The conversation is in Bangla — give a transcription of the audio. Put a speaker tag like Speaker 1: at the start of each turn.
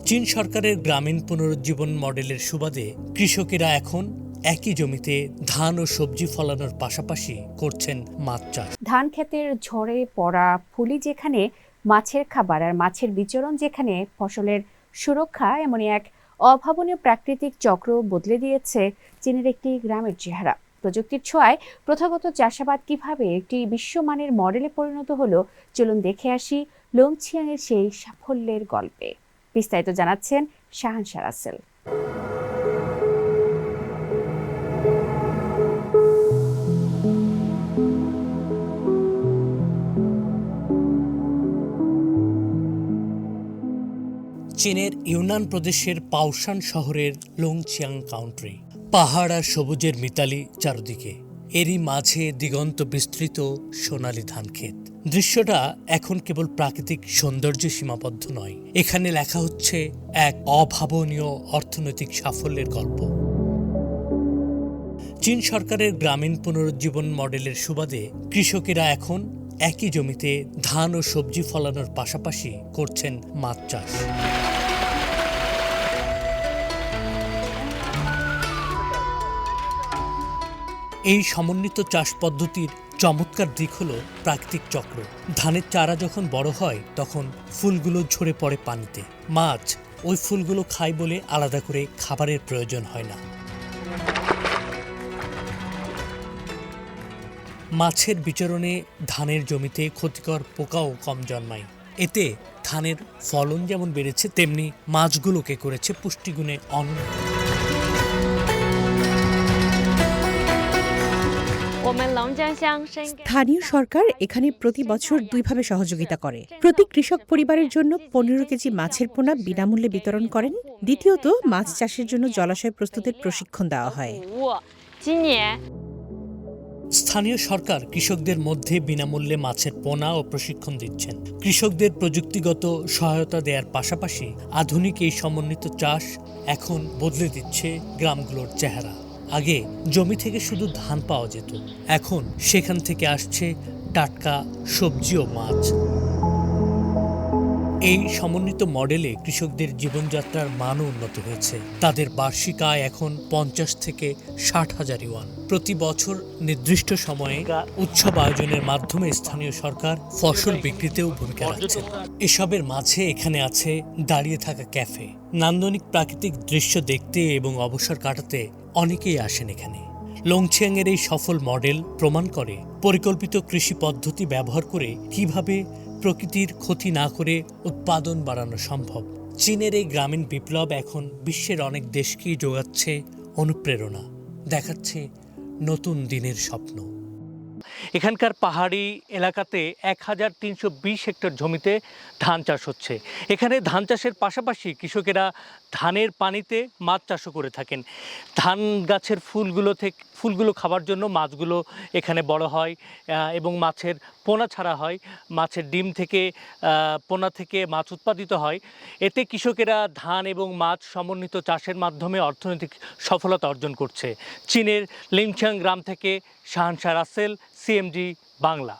Speaker 1: চীন সরকারের গ্রামীণ পুনরুজ্জীবন মডেলের সুবাদে কৃষকেরা এখন একই জমিতে ধান ও সবজি ফলানোর পাশাপাশি করছেন মাছ চাষ।
Speaker 2: ধান ক্ষেতের ঝরে পড়া ফুলি যেখানে মাছের খাবার আর মাছের বিচরণ যেখানে ফসলের সুরক্ষা, এমনই এক অভাবনীয় প্রাকৃতিক চক্র বদলে দিয়েছে চীনের একটি গ্রামের চেহারা। প্রযুক্তির ছোঁয়ায় প্রথাগত চাষাবাদ কিভাবে একটি বিশ্বমানের মডেলে পরিণত হলো, চলুন দেখে আসি লংচিয়াংয়ের সেই সাফল্যের গল্পে। বিস্তারিত জানাচ্ছেন শাহানশা রাসেল।
Speaker 1: চীনের ইউনান প্রদেশের পাওশান শহরের লংচিয়াং কাউন্ট্রি। পাহাড় আর সবুজের মিতালি চারদিকে, এরই মাঝে দিগন্ত বিস্তৃত সোনালী ধানক্ষেত। দৃশ্যটা এখন কেবল প্রাকৃতিক সৌন্দর্যে সীমাবদ্ধ নয়, এখানে লেখা হচ্ছে এক অভাবনীয় অর্থনৈতিক সাফল্যের গল্প। চীন সরকারের গ্রামীণ পুনরুজ্জীবন মডেলের সুবাদে কৃষকেরা এখন একই জমিতে ধান ও সবজি ফলানোর পাশাপাশি করছেন মাছ চাষ। এই সমন্বিত চাষ পদ্ধতির চমৎকার দিক হল প্রাকৃতিক চক্র। ধানের চারা যখন বড় হয় তখন ফুলগুলো ঝরে পড়ে পানিতে। মাছ ওই ফুলগুলো খায় বলে আলাদা করে খাবারের প্রয়োজন হয় না। মাছের বিচরণে ধানের জমিতে ক্ষতিকর পোকাও কম জন্মায়। এতে ধানের ফলন যেমন বেড়েছে, তেমনি মাছগুলোকে করেছে পুষ্টিগুণে অনন্য।
Speaker 3: স্থানীয় সরকার এখানে প্রতি বছর দুইভাবে সহযোগিতা করে। প্রতি কৃষক পরিবারের জন্য 15 কেজি মাছের পোনা বিনামূল্যে বিতরণ করেন। দ্বিতীয়ত, মাছ চাষের জন্য জলাশয় প্রস্তুতের প্রশিক্ষণ দেওয়া হয়।
Speaker 1: স্থানীয় সরকার কৃষকদের মধ্যে বিনামূল্যে মাছের পোনা ও প্রশিক্ষণ দিচ্ছেন। কৃষকদের প্রযুক্তিগত সহায়তা দেওয়ার পাশাপাশি আধুনিক এই সমন্বিত চাষ এখন বদলে দিচ্ছে গ্রামগুলোর চেহারা। আগে জমি থেকে শুধু ধান পাওয়া যেত, এখন সেখান থেকে আসছে টাটকা সবজি ও মাছ। এই সমন্বিত মডেলে কৃষকদের জীবনযাত্রার মানও উন্নত হয়েছে। তাদের বার্ষিক আয় এখন 50 থেকে 60 হাজার ইউয়ান। প্রতি বছর নির্দিষ্ট সময়ে উৎসব আয়োজনের মাধ্যমে স্থানীয় সরকার ফসল বিক্রিতেও ভূমিকা রাখছে। এসবের মাঝে এখানে আছে দাঁড়িয়ে থাকা ক্যাফে। নান্দনিক প্রাকৃতিক দৃশ্য দেখতে এবং অবসর কাটাতে অনেকেই আসেন এখানে। লংচিয়াংয়ের এই সফল মডেল প্রমাণ করে পরিকল্পিত কৃষি পদ্ধতি ব্যবহার করে কিভাবে প্রকৃতির ক্ষতি না করে উৎপাদন বাড়ানো সম্ভব। চীনের এই গ্রামীণ বিপ্লব এখন বিশ্বের অনেক দেশকেই যোগাচ্ছে অনুপ্রেরণা, দেখাচ্ছে নতুন দিনের স্বপ্ন। এখানকার পাহাড়ি এলাকাতে 1320 হেক্টর জমিতে ধান চাষ হচ্ছে। এখানে ধান চাষের পাশাপাশি কৃষকেরা ধানের পানিতে মাছ চাষও করে থাকেন। ধান গাছের ফুলগুলো খাবার জন্য মাছগুলো এখানে বড় হয় এবং মাছের পোনা ছাড়া হয়। মাছের ডিম থেকে পোনা থেকে মাছ উৎপাদিত হয়। এতে কৃষকেরা ধান এবং মাছ সমন্বিত চাষের মাধ্যমে অর্থনৈতিক সফলতা অর্জন করছে। চীনের লিংচিয়াং গ্রাম থেকে শাহানশা রাসেল, CMG বাংলা।